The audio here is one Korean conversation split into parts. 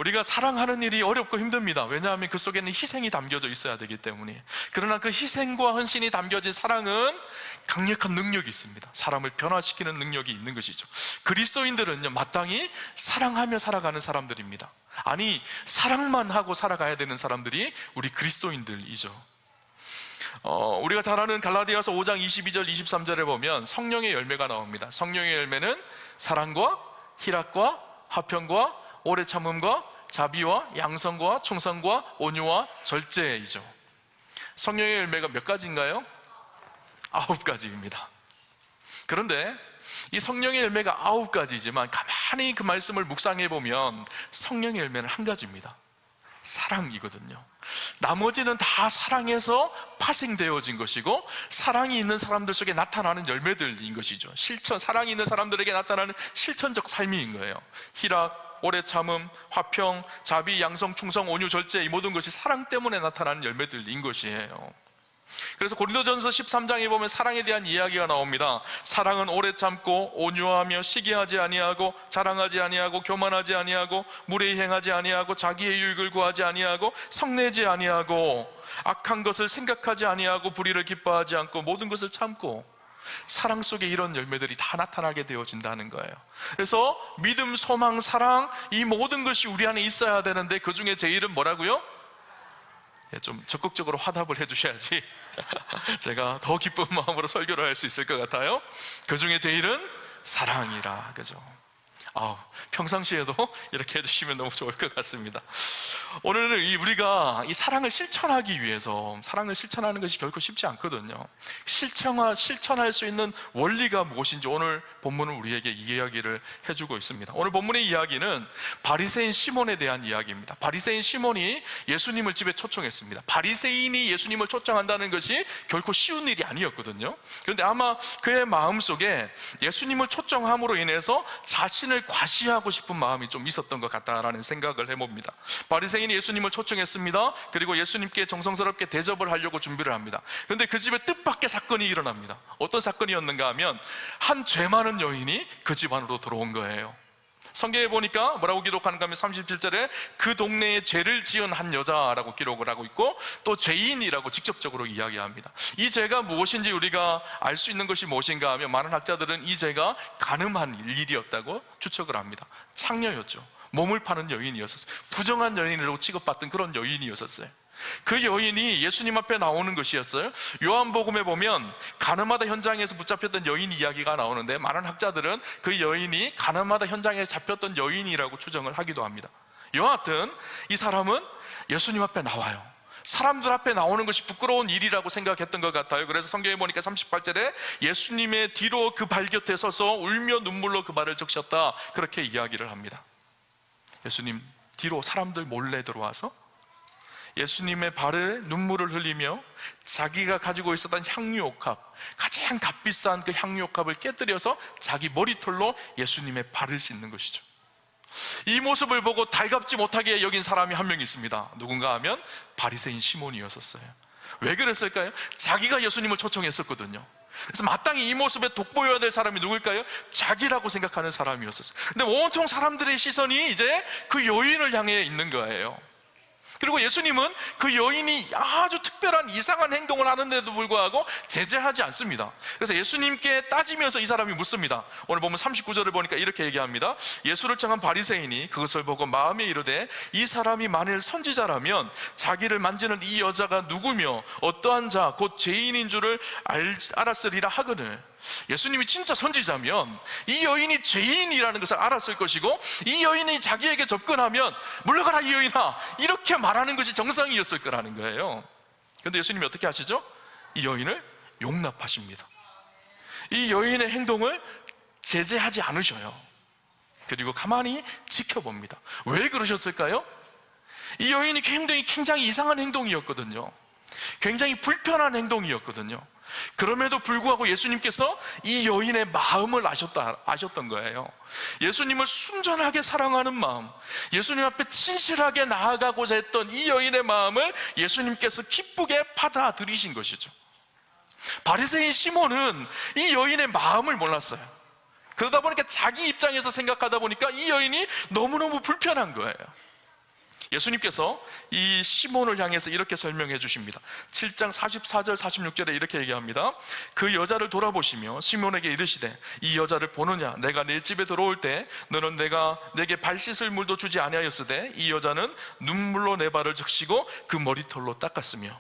우리가 사랑하는 일이 어렵고 힘듭니다. 왜냐하면 그 속에는 희생이 담겨져 있어야 되기 때문에. 그러나 그 희생과 헌신이 담겨진 사랑은 강력한 능력이 있습니다. 사람을 변화시키는 능력이 있는 것이죠. 그리스도인들은요, 마땅히 사랑하며 살아가는 사람들입니다. 아니, 사랑만 하고 살아가야 되는 사람들이 우리 그리스도인들이죠. 우리가 잘 아는 갈라디아서 5장 22절 23절에 보면 성령의 열매가 나옵니다. 성령의 열매는 사랑과 희락과 화평과 오래 참음과 자비와 양성과 충성과 온유와 절제이죠. 성령의 열매가 몇 가지인가요? 9가지입니다. 그런데 이 성령의 열매가 9가지지만 가만히 그 말씀을 묵상해 보면 성령의 열매는 한 가지입니다. 사랑이거든요. 나머지는 다 사랑에서 파생되어진 것이고, 사랑이 있는 사람들 속에 나타나는 열매들인 것이죠. 사랑이 있는 사람들에게 나타나는 실천적 삶인 거예요. 희락, 오래 참음, 화평, 자비, 양성, 충성, 온유, 절제, 이 모든 것이 사랑 때문에 나타나는 열매들인 것이에요. 그래서 고린도전서 13장에 보면 사랑에 대한 이야기가 나옵니다. 사랑은 오래 참고 온유하며 시기하지 아니하고 자랑하지 아니하고 교만하지 아니하고 무례히 행하지 아니하고 자기의 유익을 구하지 아니하고 성내지 아니하고 악한 것을 생각하지 아니하고 불의를 기뻐하지 않고 모든 것을 참고, 사랑 속에 이런 열매들이 다 나타나게 되어진다는 거예요. 그래서 믿음, 소망, 사랑, 이 모든 것이 우리 안에 있어야 되는데 그 중에 제일은 뭐라고요? 좀 적극적으로 화답을 해주셔야지 제가 더 기쁜 마음으로 설교를 할 수 있을 것 같아요. 그 중에 제일은 사랑이라, 그죠? 평상시에도 이렇게 해주시면 너무 좋을 것 같습니다. 오늘은 우리가 이 사랑을 실천하기 위해서, 사랑을 실천하는 것이 결코 쉽지 않거든요. 실천할 수 있는 원리가 무엇인지 오늘 본문은 우리에게 이야기를 해주고 있습니다. 오늘 본문의 이야기는 바리새인 시몬에 대한 이야기입니다. 바리새인 시몬이 예수님을 집에 초청했습니다. 바리새인이 예수님을 초청한다는 것이 결코 쉬운 일이 아니었거든요. 그런데 아마 그의 마음속에 예수님을 초청함으로 인해서 자신을 과시하고 싶은 마음이 좀 있었던 것 같다라는 생각을 해봅니다. 바리새인이 예수님을 초청했습니다. 그리고 예수님께 정성스럽게 대접을 하려고 준비를 합니다. 그런데 그 집에 뜻밖의 사건이 일어납니다. 어떤 사건이었는가 하면 한 죄 많은 여인이 그 집 안으로 들어온 거예요. 성경에 보니까 뭐라고 기록하는가 하면 37절에 그 동네에 죄를 지은 한 여자라고 기록을 하고 있고, 또 죄인이라고 직접적으로 이야기합니다. 이 죄가 무엇인지 우리가 알 수 있는 것이 무엇인가 하면 많은 학자들은 이 죄가 간음한 일이었다고 추측을 합니다. 창녀였죠. 몸을 파는 여인이었었어요. 부정한 여인이라고 취급받던 그런 여인이었었어요. 그 여인이 예수님 앞에 나오는 것이었어요. 요한복음에 보면 가늠하다 현장에서 붙잡혔던 여인 이야기가 나오는데, 많은 학자들은 그 여인이 가늠하다 현장에 잡혔던 여인이라고 추정을 하기도 합니다. 여하튼 이 사람은 예수님 앞에 나와요. 사람들 앞에 나오는 것이 부끄러운 일이라고 생각했던 것 같아요. 그래서 성경에 보니까 38절에 예수님의 뒤로 그 발 곁에 서서 울며 눈물로 그 발을 적셨다, 그렇게 이야기를 합니다. 예수님 뒤로 사람들 몰래 들어와서 예수님의 발을 눈물을 흘리며 자기가 가지고 있었던 향유옥합, 가장 값비싼 그 향유옥합을 깨뜨려서 자기 머리털로 예수님의 발을 씻는 것이죠. 이 모습을 보고 달갑지 못하게 여긴 사람이 한 명 있습니다. 누군가 하면 바리새인 시몬이었었어요. 왜 그랬을까요? 자기가 예수님을 초청했었거든요. 그래서 마땅히 이 모습에 돋보여야 될 사람이 누굴까요? 자기라고 생각하는 사람이었었어요. 근데 온통 사람들의 시선이 이제 그 여인을 향해 있는 거예요. 그리고 예수님은 그 여인이 아주 특별한 이상한 행동을 하는데도 불구하고 제재하지 않습니다. 그래서 예수님께 따지면서 이 사람이 묻습니다. 오늘 보면 39절을 보니까 이렇게 얘기합니다. 예수를 청한 바리새인이 그것을 보고 마음에 이르되 이 사람이 만일 선지자라면 자기를 만지는 이 여자가 누구며 어떠한 자 곧 죄인인 줄을 알았으리라 하거늘. 예수님이 진짜 선지자면 이 여인이 죄인이라는 것을 알았을 것이고, 이 여인이 자기에게 접근하면 물러가라 이 여인아, 이렇게 말하는 것이 정상이었을 거라는 거예요. 그런데 예수님이 어떻게 하시죠? 이 여인을 용납하십니다. 이 여인의 행동을 제재하지 않으셔요. 그리고 가만히 지켜봅니다. 왜 그러셨을까요? 이 여인이 굉장히 이상한 행동이었거든요. 굉장히 불편한 행동이었거든요. 그럼에도 불구하고 예수님께서 이 여인의 마음을 아셨던 거예요. 예수님을 순전하게 사랑하는 마음, 예수님 앞에 진실하게 나아가고자 했던 이 여인의 마음을 예수님께서 기쁘게 받아들이신 것이죠. 바리새인 시몬은 이 여인의 마음을 몰랐어요. 그러다 보니까 자기 입장에서 생각하다 보니까 이 여인이 너무너무 불편한 거예요. 예수님께서 이 시몬을 향해서 이렇게 설명해 주십니다. 7장 44절 46절에 이렇게 얘기합니다. 그 여자를 돌아보시며 시몬에게 이르시되 이 여자를 보느냐? 내가 내 집에 들어올 때 너는 내가 내게 발 씻을 물도 주지 아니하였으되 이 여자는 눈물로 내 발을 적시고 그 머리털로 닦았으며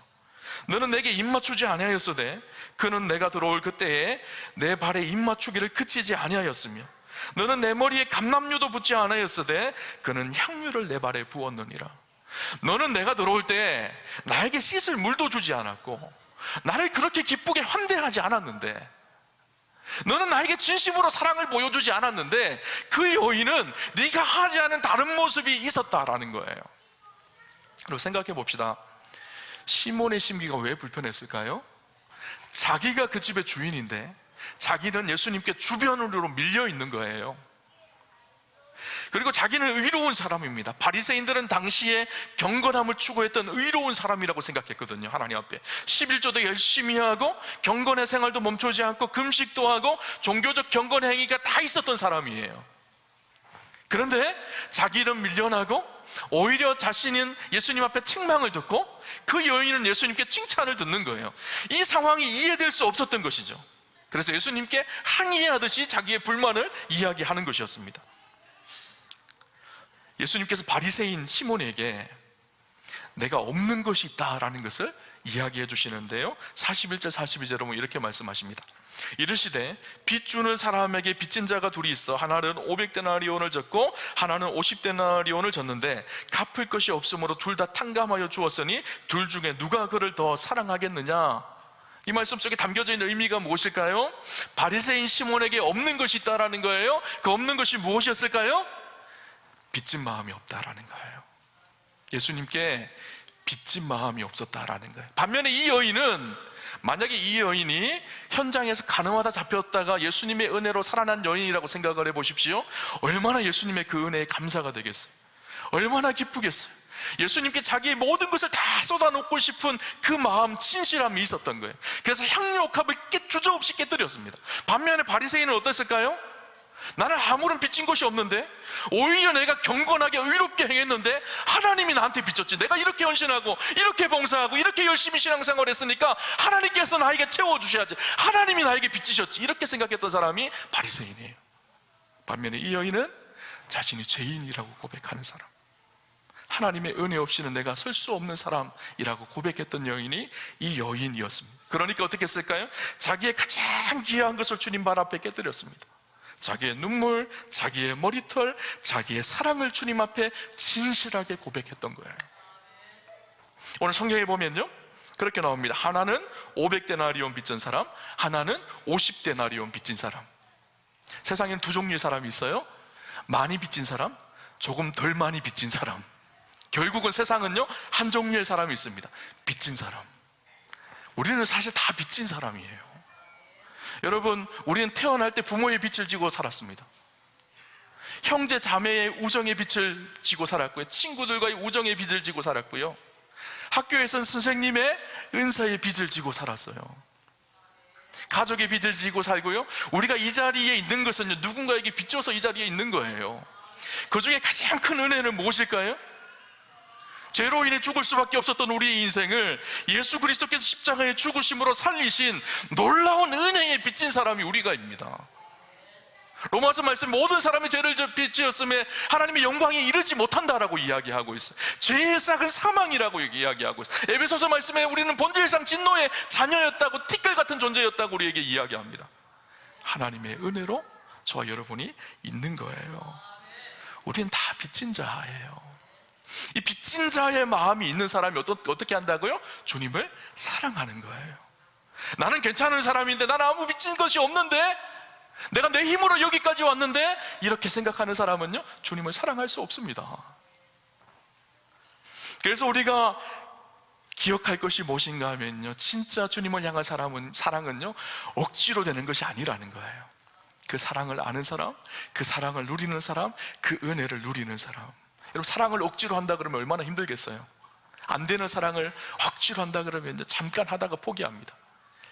너는 내게 입 맞추지 아니하였으되 그는 내가 들어올 그때에 내 발에 입 맞추기를 그치지 아니하였으며 너는 내 머리에 감람류도 붓지 않았으되 그는 향유를 내 발에 부었느니라. 너는 내가 들어올 때 나에게 씻을 물도 주지 않았고 나를 그렇게 기쁘게 환대하지 않았는데, 너는 나에게 진심으로 사랑을 보여주지 않았는데 그 여인은 네가 하지 않은 다른 모습이 있었다라는 거예요. 그리고 생각해 봅시다. 시몬의 심기가 왜 불편했을까요? 자기가 그 집의 주인인데 자기는 예수님께 주변으로 밀려 있는 거예요. 그리고 자기는 의로운 사람입니다. 바리새인들은 당시에 경건함을 추구했던 의로운 사람이라고 생각했거든요. 하나님 앞에 11조도 열심히 하고 경건의 생활도 멈추지 않고 금식도 하고 종교적 경건 행위가 다 있었던 사람이에요. 그런데 자기는 밀려나고 오히려 자신은 예수님 앞에 책망을 듣고 그 여인은 예수님께 칭찬을 듣는 거예요. 이 상황이 이해될 수 없었던 것이죠. 그래서 예수님께 항의하듯이 자기의 불만을 이야기하는 것이었습니다. 예수님께서 바리새인 시몬에게 내가 없는 것이 있다라는 것을 이야기해 주시는데요, 41절 42절에 보면 이렇게 말씀하십니다. 이르시되 빚 주는 사람에게 빚진 자가 둘이 있어 하나는 500데나리온을 졌고 하나는 50데나리온을 졌는데 갚을 것이 없으므로 둘 다 탕감하여 주었으니 둘 중에 누가 그를 더 사랑하겠느냐? 이 말씀 속에 담겨져 있는 의미가 무엇일까요? 바리새인 시몬에게 없는 것이 있다라는 거예요. 그 없는 것이 무엇이었을까요? 빚진 마음이 없다라는 거예요. 예수님께 빚진 마음이 없었다라는 거예요. 반면에 이 여인은, 만약에 이 여인이 현장에서 가늠하다 잡혔다가 예수님의 은혜로 살아난 여인이라고 생각을 해보십시오. 얼마나 예수님의 그 은혜에 감사가 되겠어요. 얼마나 기쁘겠어요. 예수님께 자기의 모든 것을 다 쏟아놓고 싶은 그 마음, 진실함이 있었던 거예요. 그래서 향유옥합을 주저없이 깨뜨렸습니다. 반면에 바리새인은 어땠을까요? 나는 아무런 빚진 것이 없는데, 오히려 내가 경건하게 의롭게 행했는데 하나님이 나한테 빚졌지. 내가 이렇게 헌신하고 이렇게 봉사하고 이렇게 열심히 신앙생활 했으니까 하나님께서 나에게 채워주셔야지, 하나님이 나에게 빚지셨지, 이렇게 생각했던 사람이 바리새인이에요. 반면에 이 여인은 자신이 죄인이라고 고백하는 사람, 하나님의 은혜 없이는 내가 설 수 없는 사람이라고 고백했던 여인이 이 여인이었습니다. 그러니까 어떻게 했을까요? 자기의 가장 귀한 것을 주님 발 앞에 깨뜨렸습니다. 자기의 눈물, 자기의 머리털, 자기의 사랑을 주님 앞에 진실하게 고백했던 거예요. 오늘 성경에 보면요, 그렇게 나옵니다. 하나는 500데나리온 빚진 사람, 하나는 50데나리온 빚진 사람. 세상엔 두 종류의 사람이 있어요. 많이 빚진 사람, 조금 덜 많이 빚진 사람. 결국은 세상은요, 한 종류의 사람이 있습니다. 빚진 사람. 우리는 사실 다 빚진 사람이에요. 여러분, 우리는 태어날 때 부모의 빚을 지고 살았습니다. 형제 자매의 우정의 빚을 지고 살았고요, 친구들과의 우정의 빚을 지고 살았고요, 학교에서는 선생님의 은사의 빚을 지고 살았어요. 가족의 빚을 지고 살고요, 우리가 이 자리에 있는 것은 누군가에게 빚져서 이 자리에 있는 거예요. 그 중에 가장 큰 은혜는 무엇일까요? 죄로 인해 죽을 수밖에 없었던 우리의 인생을 예수 그리스도께서 십자가의 죽으심으로 살리신 놀라운 은혜에 빚진 사람이 우리가입니다. 로마서 말씀, 모든 사람이 죄를 지었음에 하나님의 영광에 이르지 못한다라고 이야기하고 있어요. 죄의 싹은 사망이라고 이야기하고 있어요. 에베소서 말씀에 우리는 본질상 진노의 자녀였다고, 티끌 같은 존재였다고 우리에게 이야기합니다. 하나님의 은혜로 저와 여러분이 있는 거예요. 우리는 다 빚진 자예요. 이 빚진 자의 마음이 있는 사람이 어떻게 한다고요? 주님을 사랑하는 거예요. 나는 괜찮은 사람인데, 나는 아무 빚진 것이 없는데, 내가 내 힘으로 여기까지 왔는데, 이렇게 생각하는 사람은요, 주님을 사랑할 수 없습니다. 그래서 우리가 기억할 것이 무엇인가 하면요, 진짜 주님을 향한 사랑은요, 억지로 되는 것이 아니라는 거예요. 그 사랑을 아는 사람, 그 사랑을 누리는 사람, 그 은혜를 누리는 사람. 여러분, 사랑을 억지로 한다 그러면 얼마나 힘들겠어요? 안 되는 사랑을 억지로 한다 그러면 이제 잠깐 하다가 포기합니다.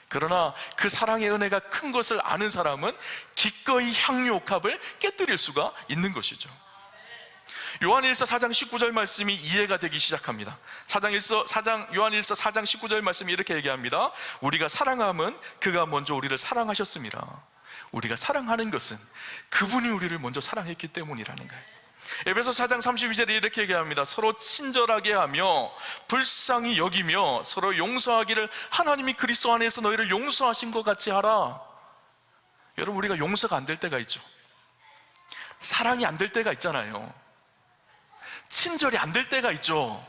그러나 그 사랑의 은혜가 큰 것을 아는 사람은 기꺼이 향유옥합을 깨뜨릴 수가 있는 것이죠. 요한일서 4장 19절 말씀이 이해가 되기 시작합니다. 요한일서 4장 19절 말씀이 이렇게 얘기합니다. 우리가 사랑함은 그가 먼저 우리를 사랑하셨습니다. 우리가 사랑하는 것은 그분이 우리를 먼저 사랑했기 때문이라는 거예요. 에베소 4장 32절에 이렇게 얘기합니다. 서로 친절하게 하며 불쌍히 여기며 서로 용서하기를 하나님이 그리스도 안에서 너희를 용서하신 것 같이 하라. 여러분, 우리가 용서가 안 될 때가 있죠. 사랑이 안 될 때가 있잖아요. 친절이 안 될 때가 있죠.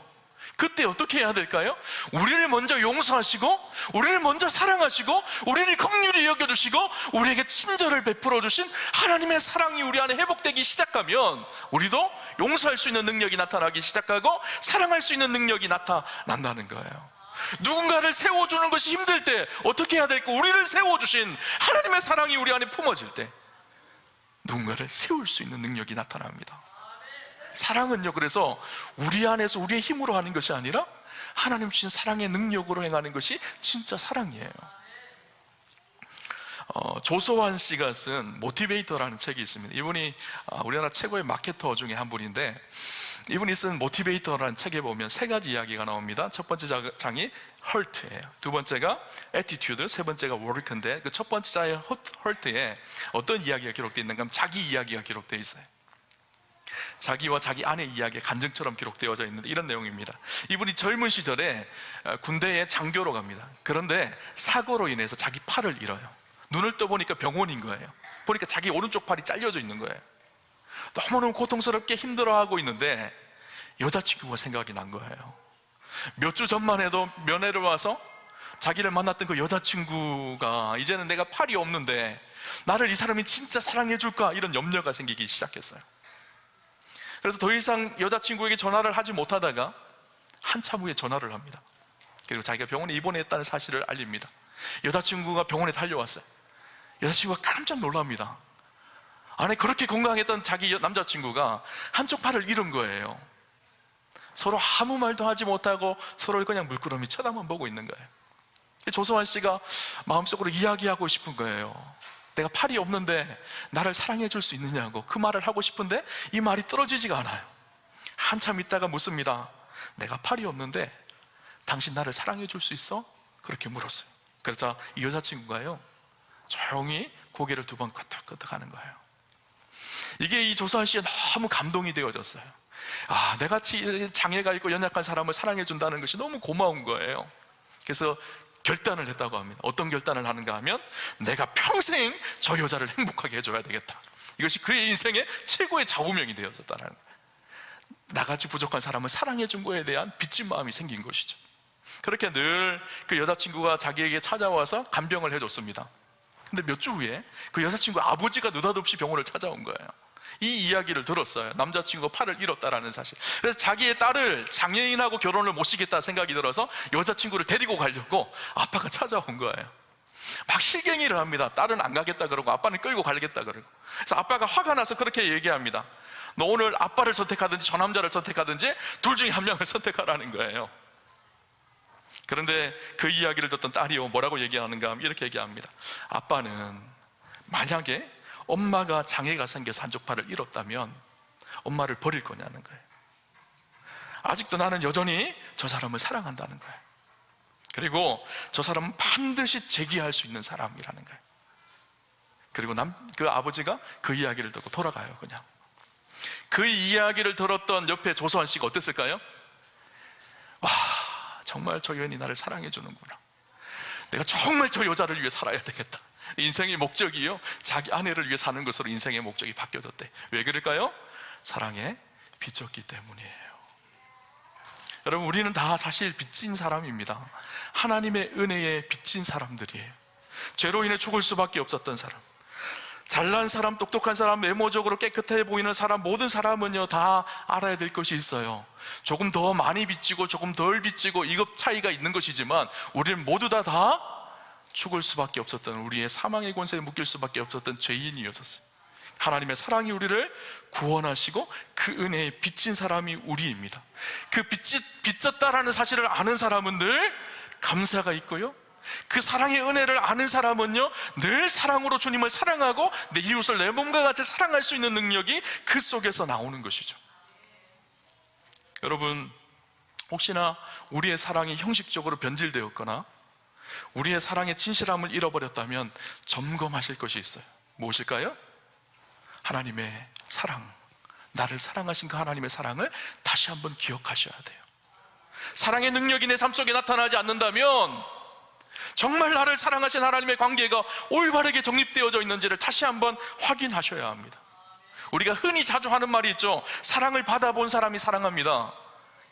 그때 어떻게 해야 될까요? 우리를 먼저 용서하시고 우리를 먼저 사랑하시고 우리를 긍휼히 여겨주시고 우리에게 친절을 베풀어 주신 하나님의 사랑이 우리 안에 회복되기 시작하면 우리도 용서할 수 있는 능력이 나타나기 시작하고 사랑할 수 있는 능력이 나타난다는 거예요. 누군가를 세워주는 것이 힘들 때 어떻게 해야 될까? 우리를 세워주신 하나님의 사랑이 우리 안에 품어질 때 누군가를 세울 수 있는 능력이 나타납니다. 사랑은요, 그래서 우리 안에서 우리의 힘으로 하는 것이 아니라 하나님 주신 사랑의 능력으로 행하는 것이 진짜 사랑이에요. 조소환 씨가 쓴 모티베이터라는 책이 있습니다. 이분이 우리나라 최고의 마케터 중에 한 분인데, 이분이 쓴 모티베이터라는 책에 보면 세 가지 이야기가 나옵니다. 첫 번째 장이 헐트예요. 두 번째가 애티튜드, 세 번째가 워크인데, 그 첫 번째 자의 헐트에 어떤 이야기가 기록되어 있는가 하면 자기 이야기가 기록되어 있어요. 자기와 자기 아내의 이야기가 간증처럼 기록되어져 있는데 이런 내용입니다. 이분이 젊은 시절에 군대에 장교로 갑니다. 그런데 사고로 인해서 자기 팔을 잃어요. 눈을 떠보니까 병원인 거예요. 보니까 자기 오른쪽 팔이 잘려져 있는 거예요. 너무너무 고통스럽게 힘들어하고 있는데 여자친구가 생각이 난 거예요. 몇 주 전만 해도 면회를 와서 자기를 만났던 그 여자친구가 이제는 내가 팔이 없는데 나를 이 사람이 진짜 사랑해 줄까, 이런 염려가 생기기 시작했어요. 그래서 더 이상 여자친구에게 전화를 하지 못하다가 한참 후에 전화를 합니다. 그리고 자기가 병원에 입원했다는 사실을 알립니다. 여자친구가 병원에 달려왔어요. 여자친구가 깜짝 놀랍니다. 안에 그렇게 건강했던 자기 남자친구가 한쪽 팔을 잃은 거예요. 서로 아무 말도 하지 못하고 서로를 그냥 물끄러미 쳐다만 보고 있는 거예요. 조소환 씨가 마음속으로 이야기하고 싶은 거예요. 내가 팔이 없는데 나를 사랑해 줄 수 있느냐고 그 말을 하고 싶은데 이 말이 떨어지지가 않아요. 한참 있다가 묻습니다. 내가 팔이 없는데 당신 나를 사랑해 줄 수 있어? 그렇게 물었어요. 그래서 이 여자친구가요, 조용히 고개를 두 번 끄덕끄덕 하는 거예요. 이게 이 조소환 씨가 너무 감동이 되어졌어요. 내같이 장애가 있고 연약한 사람을 사랑해 준다는 것이 너무 고마운 거예요. 그래서 결단을 했다고 합니다. 어떤 결단을 하는가 하면 내가 평생 저 여자를 행복하게 해줘야 되겠다. 이것이 그의 인생의 최고의 좌우명이 되어졌다는 거예요. 나같이 부족한 사람을 사랑해 준 거에 대한 빚진 마음이 생긴 것이죠. 그렇게 늘 그 여자친구가 자기에게 찾아와서 간병을 해줬습니다. 근데 몇 주 후에 그 여자친구 아버지가 느닷없이 병원을 찾아온 거예요. 이 이야기를 들었어요. 남자친구가 팔을 잃었다라는 사실. 그래서 자기의 딸을 장애인하고 결혼을 못 시겠다 생각이 들어서 여자친구를 데리고 가려고 아빠가 찾아온 거예요. 막 실갱이를 합니다. 딸은 안 가겠다 그러고 아빠는 끌고 가겠다 그러고. 그래서 아빠가 화가 나서 그렇게 얘기합니다. 너 오늘 아빠를 선택하든지 저 남자를 선택하든지 둘 중에 한 명을 선택하라는 거예요. 그런데 그 이야기를 듣던 딸이 뭐라고 얘기하는가 하면 이렇게 얘기합니다. 아빠는 만약에 엄마가 장애가 생겨서 한쪽 팔을 잃었다면 엄마를 버릴 거냐는 거예요. 아직도 나는 여전히 저 사람을 사랑한다는 거예요. 그리고 저 사람은 반드시 재기할 수 있는 사람이라는 거예요. 그리고 그 아버지가 그 이야기를 듣고 돌아가요. 그냥 그 이야기를 들었던 옆에 조소환 씨가 어땠을까요? 와, 정말 저 여인이 나를 사랑해 주는구나. 내가 정말 저 여자를 위해 살아야 되겠다. 인생의 목적이요, 자기 아내를 위해 사는 것으로 인생의 목적이 바뀌어졌대. 왜 그럴까요? 사랑에 빚졌기 때문이에요. 여러분, 우리는 다 사실 빚진 사람입니다. 하나님의 은혜에 빚진 사람들이에요. 죄로 인해 죽을 수밖에 없었던 사람, 잘난 사람, 똑똑한 사람, 외모적으로 깨끗해 보이는 사람, 모든 사람은요 다 알아야 될 것이 있어요. 조금 더 많이 빚지고 조금 덜 빚지고 이것 차이가 있는 것이지만 우리는 모두 다 죽을 수밖에 없었던, 우리의 사망의 권세에 묶일 수밖에 없었던 죄인이었었어요. 하나님의 사랑이 우리를 구원하시고 그 은혜에 빚진 사람이 우리입니다. 그 빚졌다라는 사실을 아는 사람은 늘 감사가 있고요, 그 사랑의 은혜를 아는 사람은요 늘 사랑으로 주님을 사랑하고 내 이웃을 내 몸과 같이 사랑할 수 있는 능력이 그 속에서 나오는 것이죠. 여러분, 혹시나 우리의 사랑이 형식적으로 변질되었거나 우리의 사랑의 진실함을 잃어버렸다면 점검하실 것이 있어요. 무엇일까요? 하나님의 사랑, 나를 사랑하신 그 하나님의 사랑을 다시 한번 기억하셔야 돼요. 사랑의 능력이 내 삶 속에 나타나지 않는다면 정말 나를 사랑하신 하나님의 관계가 올바르게 정립되어져 있는지를 다시 한번 확인하셔야 합니다. 우리가 흔히 자주 하는 말이 있죠. 사랑을 받아본 사람이 사랑합니다.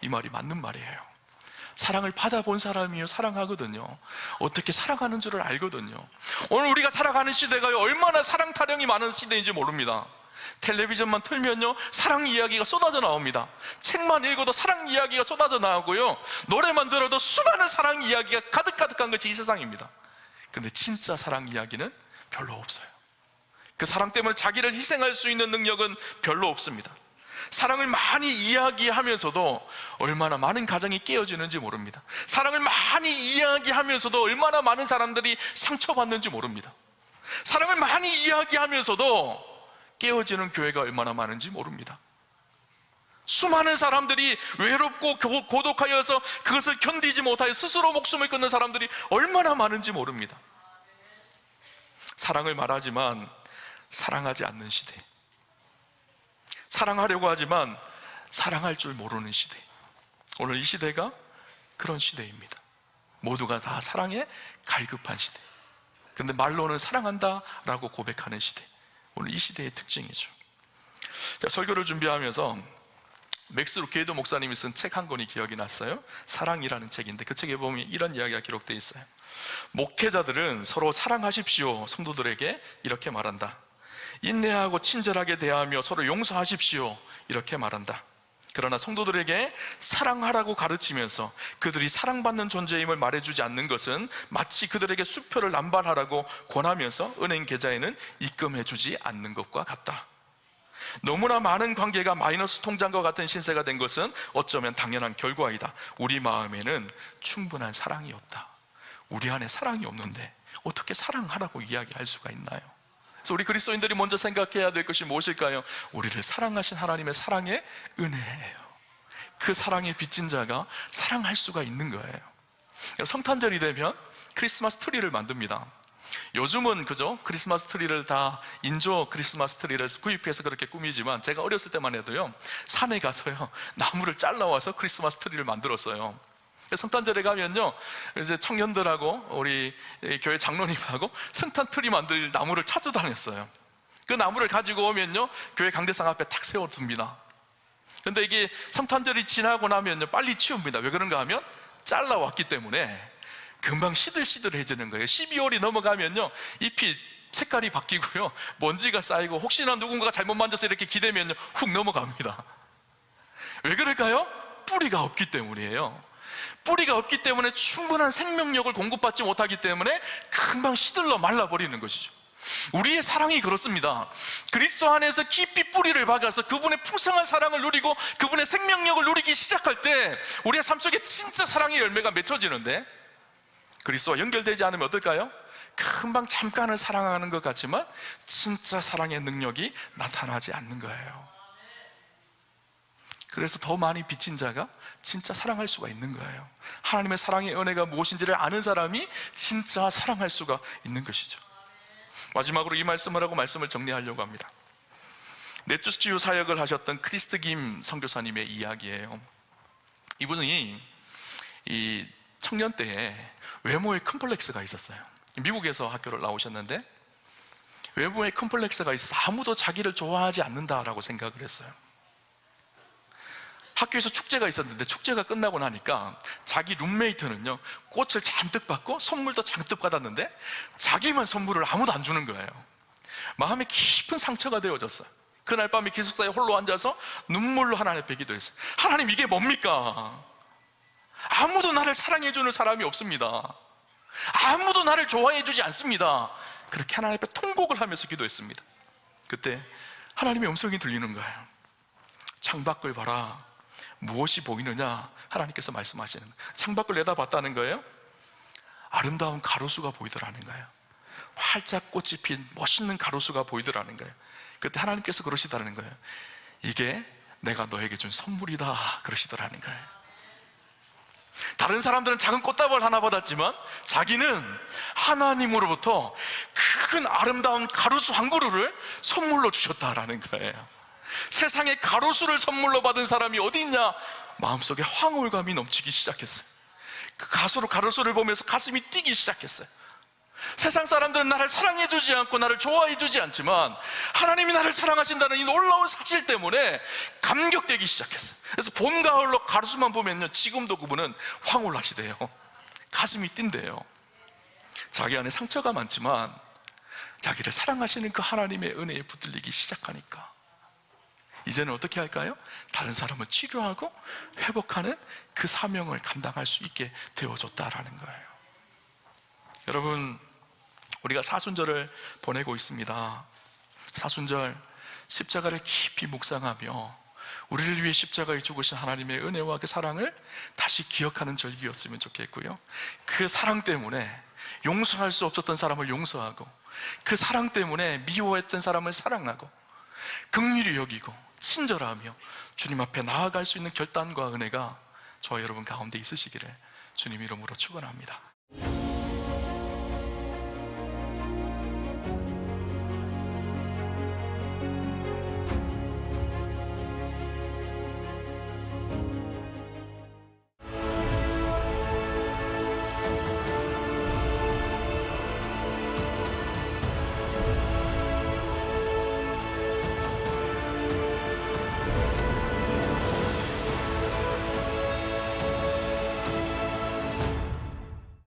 이 말이 맞는 말이에요. 사랑을 받아본 사람이요 사랑하거든요. 어떻게 사랑하는 줄을 알거든요. 오늘 우리가 살아가는 시대가 얼마나 사랑 타령이 많은 시대인지 모릅니다. 텔레비전만 틀면요 사랑 이야기가 쏟아져 나옵니다. 책만 읽어도 사랑 이야기가 쏟아져 나오고요, 노래만 들어도 수많은 사랑 이야기가 가득가득한 것이 이 세상입니다. 그런데 진짜 사랑 이야기는 별로 없어요. 그 사랑 때문에 자기를 희생할 수 있는 능력은 별로 없습니다. 사랑을 많이 이야기하면서도 얼마나 많은 가정이 깨어지는지 모릅니다. 사랑을 많이 이야기하면서도 얼마나 많은 사람들이 상처받는지 모릅니다. 사랑을 많이 이야기하면서도 깨어지는 교회가 얼마나 많은지 모릅니다. 수많은 사람들이 외롭고 고독하여서 그것을 견디지 못하여 스스로 목숨을 끊는 사람들이 얼마나 많은지 모릅니다. 사랑을 말하지만 사랑하지 않는 시대, 사랑하려고 하지만 사랑할 줄 모르는 시대. 오늘 이 시대가 그런 시대입니다. 모두가 다 사랑에 갈급한 시대. 그런데 말로는 사랑한다 라고 고백하는 시대. 오늘 이 시대의 특징이죠. 자, 설교를 준비하면서 맥스 루케이더 목사님이 쓴 책 한 권이 기억이 났어요. 사랑이라는 책인데 그 책에 보면 이런 이야기가 기록되어 있어요. 목회자들은 서로 사랑하십시오. 성도들에게 이렇게 말한다. 인내하고 친절하게 대하며 서로 용서하십시오. 이렇게 말한다. 그러나 성도들에게 사랑하라고 가르치면서 그들이 사랑받는 존재임을 말해주지 않는 것은 마치 그들에게 수표를 남발하라고 권하면서 은행 계좌에는 입금해주지 않는 것과 같다. 너무나 많은 관계가 마이너스 통장과 같은 신세가 된 것은 어쩌면 당연한 결과이다. 우리 마음에는 충분한 사랑이 없다. 우리 안에 사랑이 없는데 어떻게 사랑하라고 이야기할 수가 있나요? 그래서 우리 그리스도인들이 먼저 생각해야 될 것이 무엇일까요? 우리를 사랑하신 하나님의 사랑의 은혜예요. 그 사랑에 빚진 자가 사랑할 수가 있는 거예요. 성탄절이 되면 크리스마스 트리를 만듭니다. 요즘은 그죠? 크리스마스 트리를 다 인조 크리스마스 트리를 구입해서 그렇게 꾸미지만 제가 어렸을 때만 해도요 산에 가서요 나무를 잘라와서 크리스마스 트리를 만들었어요. 성탄절에 가면요 이제 청년들하고 우리 교회 장로님하고 성탄 트리 만들 나무를 찾아다녔어요. 그 나무를 가지고 오면요 교회 강대상 앞에 탁 세워둡니다. 근데 이게 성탄절이 지나고 나면요 빨리 치웁니다. 왜 그런가 하면 잘라왔기 때문에 금방 시들시들해지는 거예요. 12월이 넘어가면요 잎이 색깔이 바뀌고요 먼지가 쌓이고 혹시나 누군가가 잘못 만져서 이렇게 기대면요 훅 넘어갑니다. 왜 그럴까요? 뿌리가 없기 때문이에요. 뿌리가 없기 때문에 충분한 생명력을 공급받지 못하기 때문에 금방 시들러 말라버리는 것이죠. 우리의 사랑이 그렇습니다. 그리스도 안에서 깊이 뿌리를 박아서 그분의 풍성한 사랑을 누리고 그분의 생명력을 누리기 시작할 때 우리의 삶 속에 진짜 사랑의 열매가 맺혀지는데, 그리스도와 연결되지 않으면 어떨까요? 금방 잠깐을 사랑하는 것 같지만 진짜 사랑의 능력이 나타나지 않는 거예요. 그래서 더 많이 빚진 자가 진짜 사랑할 수가 있는 거예요. 하나님의 사랑의 은혜가 무엇인지를 아는 사람이 진짜 사랑할 수가 있는 것이죠. 마지막으로 이 말씀을 하고 말씀을 정리하려고 합니다. 넷주스 치유 사역을 하셨던 크리스트 김 선교사님의 이야기예요. 이분이 이 청년 때에 외모에 컴플렉스가 있었어요. 미국에서 학교를 나오셨는데 외모에 컴플렉스가 있어서 아무도 자기를 좋아하지 않는다라고 생각을 했어요. 학교에서 축제가 있었는데 축제가 끝나고 나니까 자기 룸메이트는요 꽃을 잔뜩 받고 선물도 잔뜩 받았는데 자기만 선물을 아무도 안 주는 거예요. 마음에 깊은 상처가 되어졌어요. 그날 밤에 기숙사에 홀로 앉아서 눈물로 하나님 앞에 기도했어요. 하나님, 이게 뭡니까? 아무도 나를 사랑해주는 사람이 없습니다. 아무도 나를 좋아해주지 않습니다. 그렇게 하나님 앞에 통곡을 하면서 기도했습니다. 그때 하나님의 음성이 들리는 거예요. 창밖을 봐라. 무엇이 보이느냐? 하나님께서 말씀하시는 거예요. 창밖을 내다봤다는 거예요. 아름다운 가로수가 보이더라는 거예요. 활짝 꽃이 핀 멋있는 가로수가 보이더라는 거예요. 그때 하나님께서 그러시다는 거예요. 이게 내가 너에게 준 선물이다 그러시더라는 거예요. 다른 사람들은 작은 꽃다발 하나 받았지만 자기는 하나님으로부터 큰 아름다운 가로수 한 그루를 선물로 주셨다라는 거예요. 세상에 가로수를 선물로 받은 사람이 어디 있냐? 마음속에 황홀감이 넘치기 시작했어요. 그 가로수를 보면서 가슴이 뛰기 시작했어요. 세상 사람들은 나를 사랑해주지 않고 나를 좋아해주지 않지만 하나님이 나를 사랑하신다는 이 놀라운 사실 때문에 감격되기 시작했어요. 그래서 봄, 가을로 가로수만 보면요, 지금도 그분은 황홀하시대요. 가슴이 뛴대요. 자기 안에 상처가 많지만 자기를 사랑하시는 그 하나님의 은혜에 붙들리기 시작하니까 이제는 어떻게 할까요? 다른 사람을 치료하고 회복하는 그 사명을 감당할 수 있게 되어줬다라는 거예요. 여러분, 우리가 사순절을 보내고 있습니다. 사순절, 십자가를 깊이 묵상하며 우리를 위해 십자가에 죽으신 하나님의 은혜와 그 사랑을 다시 기억하는 절기였으면 좋겠고요, 그 사랑 때문에 용서할 수 없었던 사람을 용서하고, 그 사랑 때문에 미워했던 사람을 사랑하고 긍휼히 여기고 친절하며 주님 앞에 나아갈 수 있는 결단과 은혜가 저와 여러분 가운데 있으시기를 주님 이름으로 축원합니다.